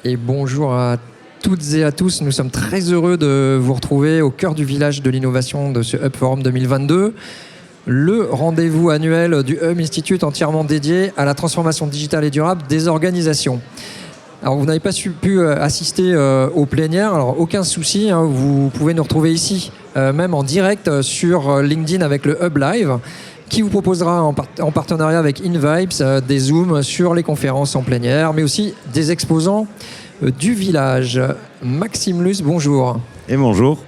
et bonjour à toutes et à tous. Nous sommes très heureux de vous retrouver au cœur du village de l'innovation de ce Hub Forum 2022. Le rendez-vous annuel du Hub Institute entièrement dédié à la transformation digitale et durable des organisations. Alors, vous n'avez pas pu assister aux plénières, alors aucun souci, hein, vous pouvez nous retrouver ici, même en direct sur LinkedIn avec le Hub Live, qui vous proposera en partenariat avec InVibes des Zooms sur les conférences en plénière, mais aussi des exposants du village. Maxime Luce, bonjour. Et bonjour.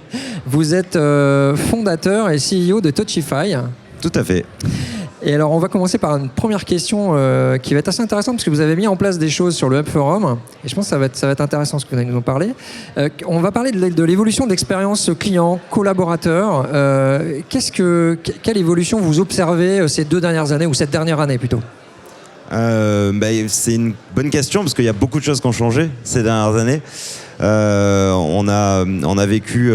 Vous êtes fondateur et CEO de Touchify. Tout à fait. Et alors, on va commencer par une première question qui va être assez intéressante parce que vous avez mis en place des choses sur le Hub Forum et je pense que ça va être intéressant ce que vous allez nous en parler. On va parler de l'évolution de l'expérience client, collaborateur. Quelle évolution vous observez ces 2 dernières années ou cette dernière année plutôt ? C'est une bonne question parce qu'il y a beaucoup de choses qui ont changé ces dernières années. On a vécu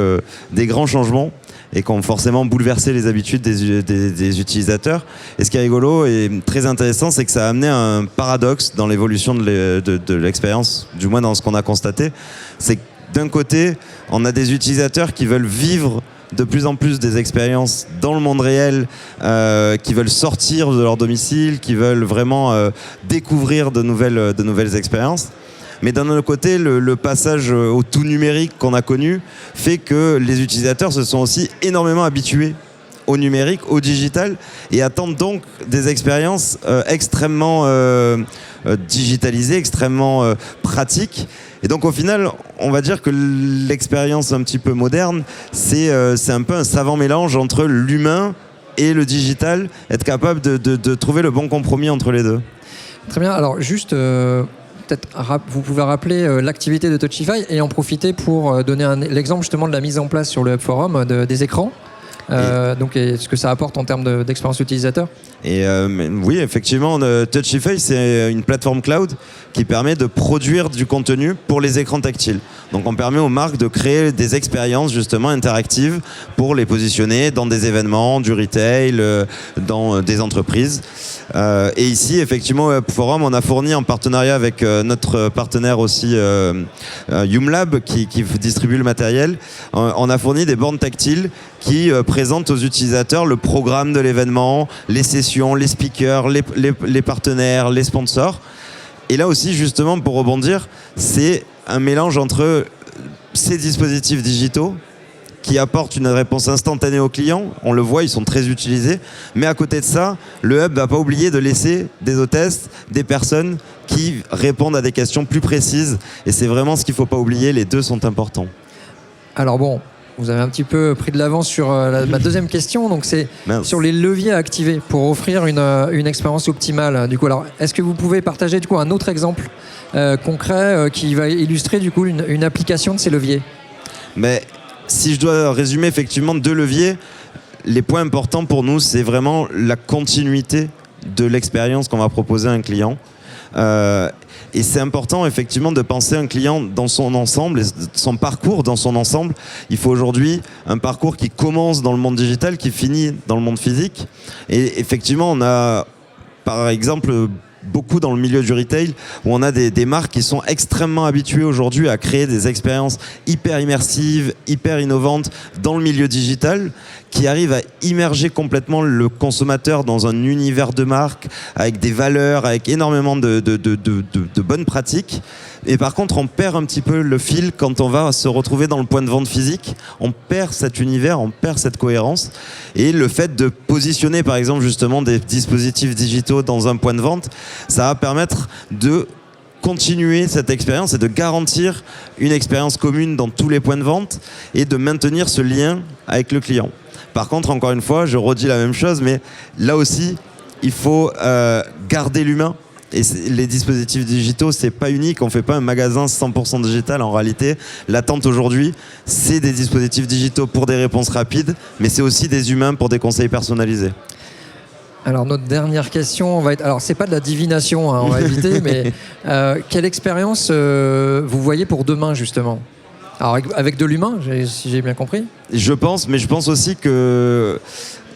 des grands changements et qui ont forcément bouleversé les habitudes des utilisateurs. Et ce qui est rigolo et très intéressant, c'est que ça a amené un paradoxe dans l'évolution de l'expérience, du moins dans ce qu'on a constaté. C'est que d'un côté, on a des utilisateurs qui veulent vivre de plus en plus des expériences dans le monde réel, qui veulent sortir de leur domicile, qui veulent vraiment découvrir de nouvelles expériences. Mais d'un autre côté, le passage au tout numérique qu'on a connu fait que les utilisateurs se sont aussi énormément habitués au numérique, au digital, et attendent donc des expériences extrêmement digitalisées, extrêmement pratiques. Et donc au final, on va dire que l'expérience un petit peu moderne, c'est un peu un savant mélange entre l'humain et le digital, être capable de trouver le bon compromis entre les deux. Très bien, alors juste... peut-être vous pouvez rappeler l'activité de Touchify et en profiter pour donner l'exemple justement de la mise en place sur le Hub Forum des écrans. Et ce que ça apporte en termes d'expérience utilisateur. Oui, effectivement, Touchify, c'est une plateforme cloud qui permet de produire du contenu pour les écrans tactiles. Donc on permet aux marques de créer des expériences justement interactives pour les positionner dans des événements, du retail, dans des entreprises. Et ici, effectivement, au Hub Forum, on a fourni en partenariat avec notre partenaire aussi, YumLab, qui distribue le matériel, on a fourni des bornes tactiles qui présentent aux utilisateurs le programme de l'événement, les sessions, les speakers, les partenaires, les sponsors. Et là aussi, justement, pour rebondir, c'est un mélange entre ces dispositifs digitaux qui apportent une réponse instantanée aux clients. On le voit, ils sont très utilisés. Mais à côté de ça, le Hub ne va pas oublier de laisser des hôtesses, des personnes qui répondent à des questions plus précises. Et c'est vraiment ce qu'il ne faut pas oublier. Les deux sont importants. Alors bon, vous avez un petit peu pris de l'avance sur ma deuxième question. Donc c'est sur les leviers à activer pour offrir une expérience optimale. Du coup, alors, est-ce que vous pouvez partager du coup, un autre exemple concret qui va illustrer du coup, une application de ces leviers ? Mais si je dois résumer effectivement 2 leviers, les points importants pour nous, c'est vraiment la continuité de l'expérience qu'on va proposer à un client. Et c'est important effectivement de penser un client dans son ensemble, son parcours dans son ensemble. Il faut aujourd'hui un parcours qui commence dans le monde digital, qui finit dans le monde physique. Et effectivement, on a par exemple beaucoup dans le milieu du retail où on a des marques qui sont extrêmement habituées aujourd'hui à créer des expériences hyper immersives, hyper innovantes dans le milieu digital, qui arrivent à immerger complètement le consommateur dans un univers de marque avec des valeurs, avec énormément de bonnes pratiques. Et par contre, on perd un petit peu le fil quand on va se retrouver dans le point de vente physique. On perd cet univers, on perd cette cohérence. Et le fait de positionner, par exemple, justement, des dispositifs digitaux dans un point de vente, ça va permettre de continuer cette expérience et de garantir une expérience commune dans tous les points de vente et de maintenir ce lien avec le client. Par contre, encore une fois, je redis la même chose, mais là aussi, il faut garder l'humain. Et les dispositifs digitaux, c'est pas unique. On fait pas un magasin 100% digital. En réalité, l'attente aujourd'hui, c'est des dispositifs digitaux pour des réponses rapides, mais c'est aussi des humains pour des conseils personnalisés. Alors notre dernière question va être, alors c'est pas de la divination, hein, on va éviter, mais quelle expérience vous voyez pour demain justement ? Alors avec de l'humain, si j'ai bien compris. Je pense aussi que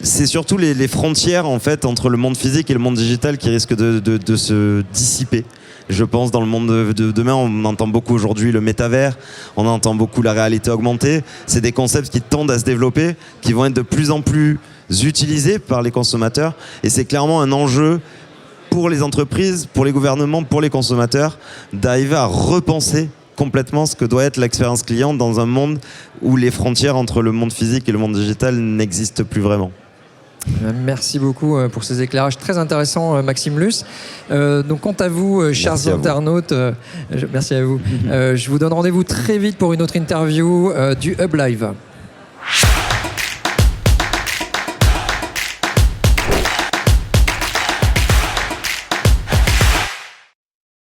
c'est surtout les frontières en fait entre le monde physique et le monde digital qui risquent de se dissiper. Je pense dans le monde de demain, on entend beaucoup aujourd'hui le métavers, on entend beaucoup la réalité augmentée. C'est des concepts qui tendent à se développer, qui vont être de plus en plus utilisés par les consommateurs. Et c'est clairement un enjeu pour les entreprises, pour les gouvernements, pour les consommateurs, d'arriver à repenser complètement ce que doit être l'expérience client dans un monde où les frontières entre le monde physique et le monde digital n'existent plus vraiment. Merci beaucoup pour ces éclairages très intéressants, Maxime Luce. Donc, quant à vous, chers internautes, merci à vous. Je vous donne rendez-vous très vite pour une autre interview du Hub Live.